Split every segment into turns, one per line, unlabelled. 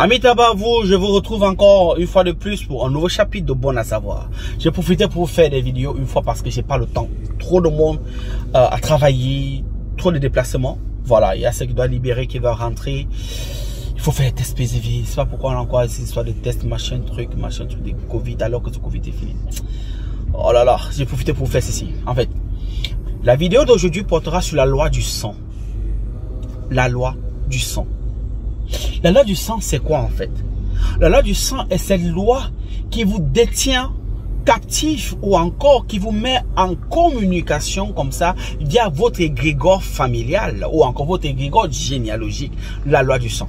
Amis Tabavou, je vous retrouve encore une fois de plus pour un nouveau chapitre de Bon à savoir. J'ai profité pour vous faire des vidéos une fois parce que j'ai pas le temps. Trop de monde à travailler, trop de déplacements. Voilà, il y a ceux qui doivent libérer, qui doivent rentrer. Il faut faire des tests PCV. C'est pas pourquoi on a encore ces histoires de tests, machin truc, de Covid, alors que ce Covid est fini. Oh là là, j'ai profité pour vous faire ceci. En fait, la vidéo d'aujourd'hui portera sur la loi du sang. La loi du sang. La loi du sang, c'est quoi en fait? La loi du sang est cette loi qui vous détient captif ou encore qui vous met en communication comme ça via votre égrégore familial ou encore votre égrégore généalogique. La loi du sang.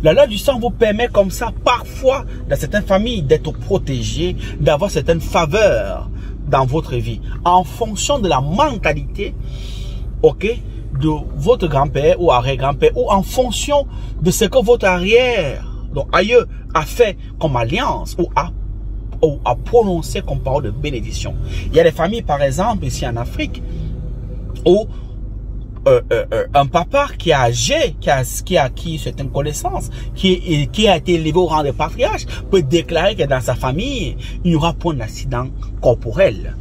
La loi du sang vous permet comme ça, parfois, dans certaines familles, d'être protégé, d'avoir certaines faveurs dans votre vie, en fonction de la mentalité, ok, de votre grand-père ou arrière-grand-père, ou en fonction de ce que votre arrière, donc aïeux, a fait comme alliance, ou a prononcé comme parole de bénédiction. Il y a des familles, par exemple, ici en Afrique, où un papa qui a âgé, qui a acquis certaines connaissances, qui a été élevé au rang de patriarche, peut déclarer que dans sa famille, il n'y aura point d'accident corporel.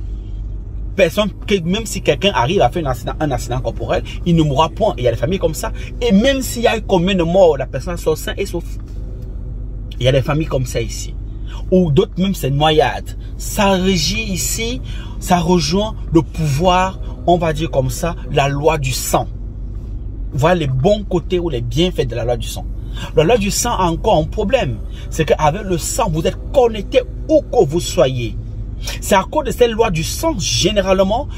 Personne, même si quelqu'un arrive à faire un accident corporel, il ne mourra point. Il y a des familles comme ça. Et même s'il y a eu combien de morts, la personne sort sain et sauf. Il y a des familles comme ça ici. Ou d'autres même c'est noyade. Ça régit ici, ça rejoint le pouvoir, on va dire comme ça, la loi du sang. Voilà les bons côtés ou les bienfaits de la loi du sang. La loi du sang a encore un problème. C'est qu'avec le sang, vous êtes connecté où que vous soyez. C'est à cause de cette loi du sang, généralement,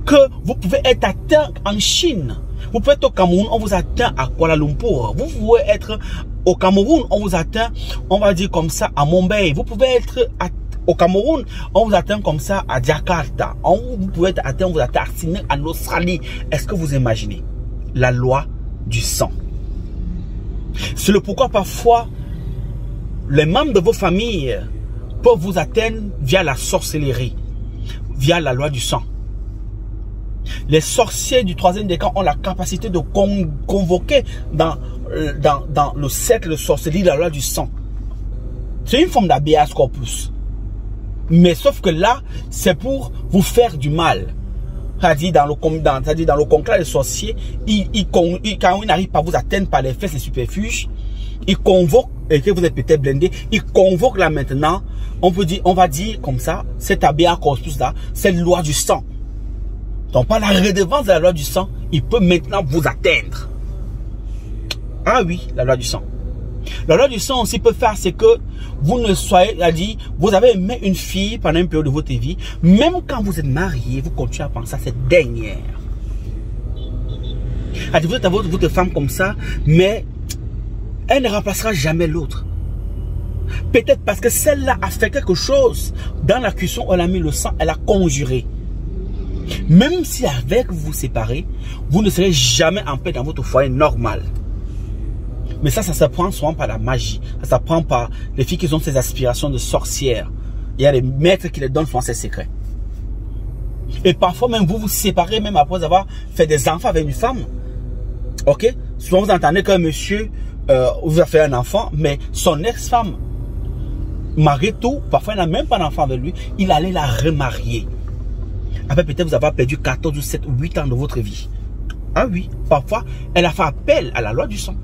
que vous pouvez être atteint en Chine. Vous pouvez être au Cameroun, on vous atteint à Kuala Lumpur. Vous pouvez être au Cameroun, on vous atteint, on va dire comme ça, à Mumbai. Vous pouvez être au Cameroun, on vous atteint comme ça à Jakarta. Vous pouvez être atteint, on vous atteint en Australie. Est-ce que vous imaginez la loi du sang? C'est le pourquoi parfois, les membres de vos familles peuvent vous atteindre via la sorcellerie, via la loi du sang. Les sorciers du troisième décan ont la capacité de convoquer dans le cercle de sorcellerie la loi du sang. C'est une forme d'habeas corpus. Mais sauf que là, c'est pour vous faire du mal. C'est-à-dire dans le conclave des sorciers, quand ils n'arrivent pas à vous atteindre par les fesses et subterfuges, ils convoquent, et que vous êtes peut-être blindé, ils convoquent là maintenant, on va dire comme ça, cet habeas corpus là, cette loi du sang. Donc par la redevance de la loi du sang, il peut maintenant vous atteindre. Ah oui, la loi du sang. La loi du sang aussi peut faire, c'est que vous ne soyez, vous avez aimé une fille pendant une période de votre vie, même quand vous êtes marié, vous continuez à penser à cette dernière. Vous êtes avec votre femme comme ça, mais elle ne remplacera jamais l'autre. Peut-être parce que celle-là a fait quelque chose dans la cuisson, elle a mis le sang, elle a conjuré. Même si avec vous séparez, vous ne serez jamais en paix dans votre foyer normal. Mais ça s'apprend souvent par la magie. Ça s'apprend par les filles qui ont ces aspirations de sorcières. Il y a les maîtres qui les donnent souvent ces secrets. Et parfois même vous vous séparez même après avoir fait des enfants avec une femme. Ok? Souvent vous entendez qu'un monsieur vous a fait un enfant, mais son ex-femme, malgré tout, parfois il n'a même pas d'enfant avec lui, il allait la remarier. Après peut-être vous avez perdu 14 ou 7 ou 8 ans de votre vie. Ah oui, parfois elle a fait appel à la loi du sang.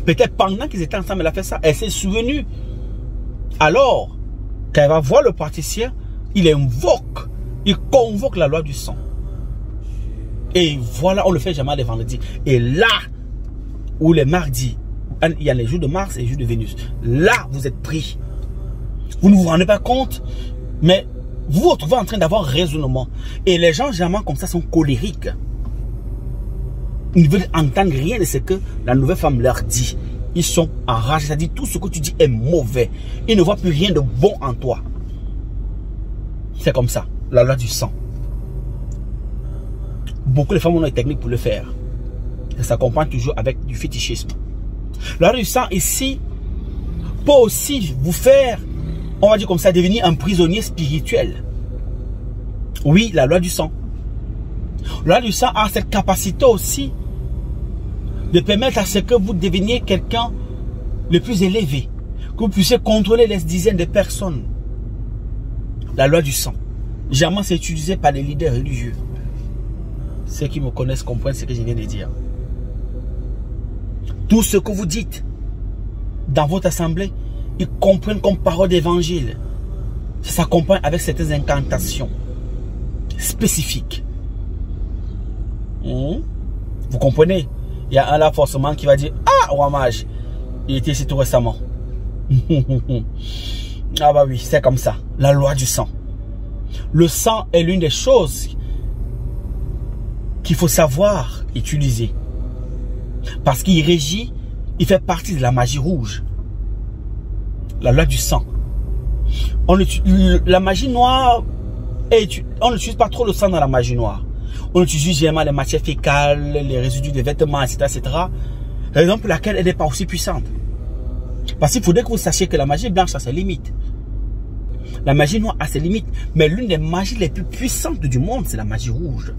Peut-être pendant qu'ils étaient ensemble, elle a fait ça. Elle s'est souvenue. Alors, quand elle va voir le praticien, il convoque la loi du sang. Et voilà, on le fait jamais les vendredis. Et là, où les mardis, il y a les jours de Mars et les jours de Vénus. Là, vous êtes pris. Vous ne vous rendez pas compte, mais vous vous retrouvez en train d'avoir raisonnement. Et les gens, généralement, comme ça, sont colériques. Ils ne veulent entendre rien de ce que la nouvelle femme leur dit. Ils sont enragés, c'est-à-dire tout ce que tu dis est mauvais. Ils ne voient plus rien de bon en toi. C'est comme ça, la loi du sang. Beaucoup de femmes ont des techniques pour le faire. Et ça s'accompagne toujours avec du fétichisme. La loi du sang ici peut aussi vous faire, on va dire comme ça, devenir un prisonnier spirituel. Oui, la loi du sang. La loi du sang a cette capacité aussi de permettre à ce que vous deveniez quelqu'un le plus élevé, que vous puissiez contrôler les dizaines de personnes. La loi du sang. Jamais c'est utilisé par les leaders religieux. Ceux qui me connaissent comprennent ce que je viens de dire. Tout ce que vous dites dans votre assemblée, ils comprennent comme parole d'évangile. Ça s'accompagne avec certaines incantations spécifiques. Vous comprenez? Il y a un là forcément qui va dire: ah, roi mage, il était ici tout récemment. Ah bah oui, c'est comme ça. La loi du sang. Le sang est l'une des choses qu'il faut savoir utiliser. Parce qu'il régit, il fait partie de la magie rouge. La loi du sang. La magie noire, on n'utilise pas trop le sang dans la magie noire. On utilise généralement les matières fécales, les résidus de vêtements, etc. etc. Raison pour laquelle elle n'est pas aussi puissante. Parce qu'il faudrait que vous sachiez que la magie blanche a ses limites. La magie noire a ses limites. Mais l'une des magies les plus puissantes du monde, c'est la magie rouge.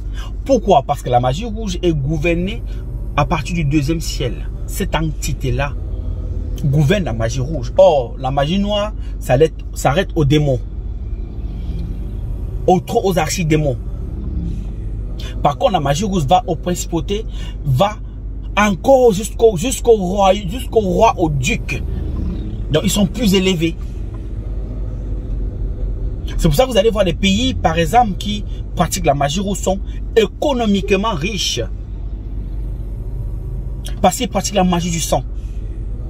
Pourquoi? Parce que la magie rouge est gouvernée à partir du deuxième ciel. Cette entité-là gouverne la magie rouge. Or, la magie noire s'arrête aux démons. Aux archidémons. Par contre, la magie rouge va aux principautés, va encore jusqu'au roi, au duc. Donc, ils sont plus élevés. C'est pour ça que vous allez voir des pays, par exemple, qui pratiquent la magie rouge sont économiquement riches. Parce qu'ils pratiquent la magie du sang.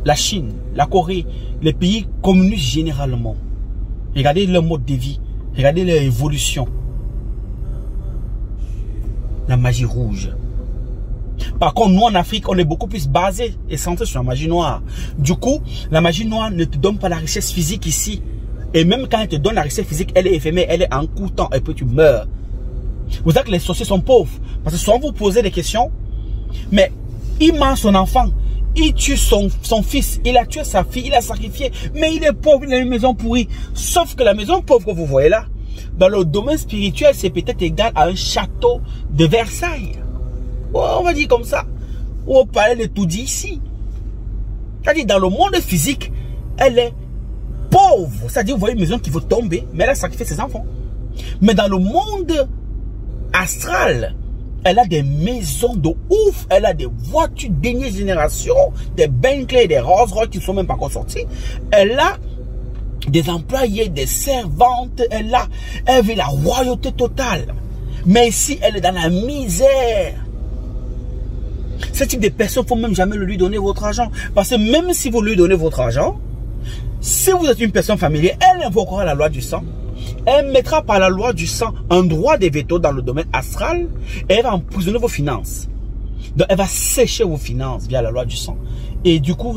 La Chine, la Corée, les pays communistes généralement. Regardez leur mode de vie. Regardez leur évolution. La magie rouge. Par contre, nous en Afrique, on est beaucoup plus basé et centré sur la magie noire. Du coup, la magie noire ne te donne pas la richesse physique ici. Et même quand elle te donne la richesse physique, elle est éphémère, elle est en coûtant et puis tu meurs. Vous savez que les sorciers sont pauvres. Parce que souvent vous posez des questions, mais il ment son enfant, il tue son fils, il a tué sa fille, il a sacrifié, mais il est pauvre, il a une maison pourrie. Sauf que la maison pauvre que vous voyez là, dans le domaine spirituel, c'est peut-être égal à un château de Versailles. On va dire comme ça. Ou au palais de Toudi ici. C'est-à-dire dans le monde physique, elle est pauvre. C'est-à-dire vous voyez une maison qui va tomber, mais elle a sacrifié ses enfants. Mais dans le monde astral, elle a des maisons de ouf, elle a des voitures dernière génération, des Bentley, des Rolls Royce qui ne sont même pas encore sortis. Elle a des employés, des servantes, elle veut la royauté totale. Mais ici, elle est dans la misère. Ce type de personne, il ne faut même jamais lui donner votre argent. Parce que même si vous lui donnez votre argent, si vous êtes une personne familière, elle invoquera la loi du sang. Elle mettra par la loi du sang un droit de veto dans le domaine astral et elle va emprisonner vos finances. Donc elle va sécher vos finances via la loi du sang. Et du coup,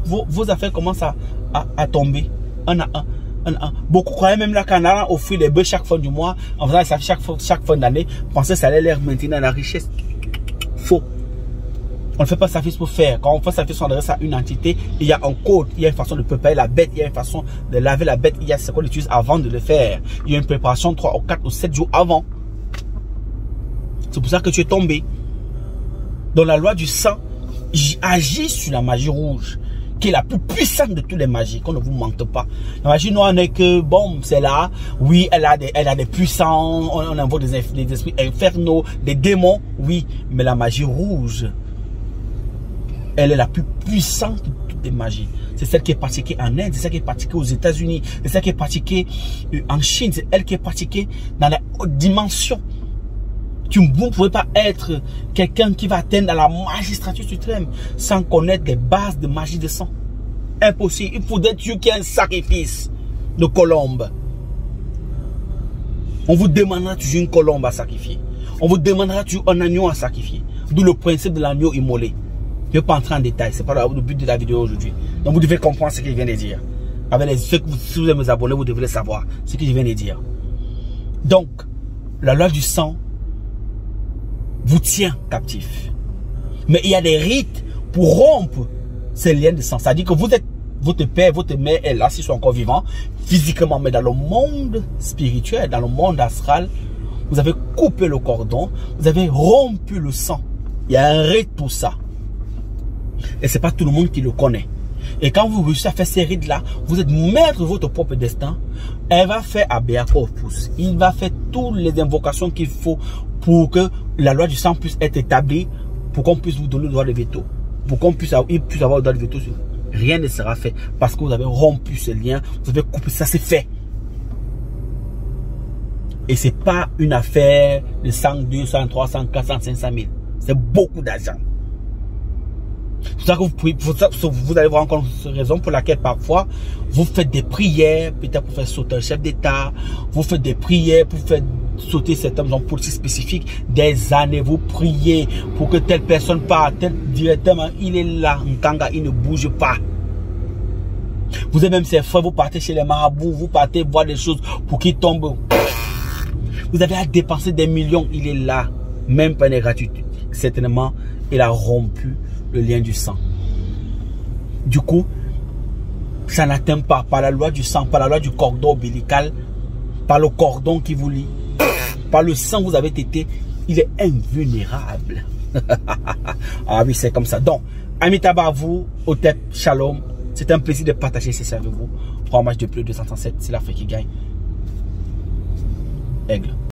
vos affaires commencent à tomber un à un. Beaucoup croyaient même là qu'en allant offrir les bœufs chaque fin du mois, en faisant ça chaque fin d'année, pensaient que ça allait leur maintenir la richesse. Faux. On ne fait pas sacrifice pour faire. Quand on fait sacrifice, on adresse à une entité. Il y a un code, il y a une façon de préparer la bête, il y a une façon de laver la bête, il y a ce qu'on utilise avant de le faire. Il y a une préparation 3 ou 4 ou 7 jours avant. C'est pour ça que tu es tombé. Donc la loi du sang agit sur la magie rouge, qui est la plus puissante de toutes les magies, qu'on ne vous mente pas. La magie noire n'est que, bon, c'est là, oui, elle a des puissants, on invoque des esprits infernaux, des démons, oui, mais la magie rouge, elle est la plus puissante de toutes les magies. C'est celle qui est pratiquée en Inde, c'est celle qui est pratiquée aux États-Unis, c'est celle qui est pratiquée en Chine, c'est elle qui est pratiquée dans la haute dimension. Vous ne pouvez pas être quelqu'un qui va atteindre la magistrature suprême sans connaître les bases de magie de sang. Impossible. Il faudrait qu'il y ait un sacrifice de colombe. On vous demandera toujours une colombe à sacrifier. On vous demandera toujours un agneau à sacrifier. D'où le principe de l'agneau immolé. Je ne vais pas entrer en détail. Ce n'est pas le but de la vidéo aujourd'hui. Donc vous devez comprendre ce que je viens de dire. Si vous êtes mes abonnés, vous devez le savoir. Ce que je viens de dire. Donc, la loi du sang vous tient captif. Mais il y a des rites pour rompre ces liens de sang. C'est-à-dire que vous êtes, votre père, votre mère est là, s'ils sont encore vivants, physiquement, mais dans le monde spirituel, dans le monde astral, vous avez coupé le cordon, vous avez rompu le sang. Il y a un rite pour ça. Et c'est pas tout le monde qui le connaît. Et quand vous réussissez à faire ces rides-là, vous êtes maître de votre propre destin. Elle va faire Habeas Corpus. Il va faire toutes les invocations qu'il faut pour que la loi du sang puisse être établie, pour qu'on puisse vous donner le droit de veto. Pour qu'on puisse avoir le droit de veto sur vous. Rien ne sera fait parce que vous avez rompu ce lien, vous avez coupé, ça c'est fait. Et c'est pas une affaire de 100, 200, 300, 400, 500 000. C'est beaucoup d'argent. C'est pour ça que vous allez voir encore une raison pour laquelle parfois vous faites des prières, peut-être pour faire sauter un chef d'État, vous faites des prières pour faire sauter certains hommes politiques spécifiques, des années, vous priez pour que telle personne parte, tel directement, il est là, Nkanga, il ne bouge pas. Vous avez même ses frères, vous partez chez les marabouts, vous partez voir des choses pour qu'ils tombent. Vous avez à dépenser des millions, il est là, même pas une gratuité. Certainement, il a rompu le lien du sang. Du coup, ça n'atteint pas par la loi du sang, par la loi du cordon ombilical, par le cordon qui vous lie, par le sang que vous avez été, il est invulnérable. Ah oui, c'est comme ça. Donc, Amitabha à vous, Otep, Shalom. C'est un plaisir de partager ces avec vous. Pour un match de plus de 237, c'est l'Afrique qui gagne. Aigle.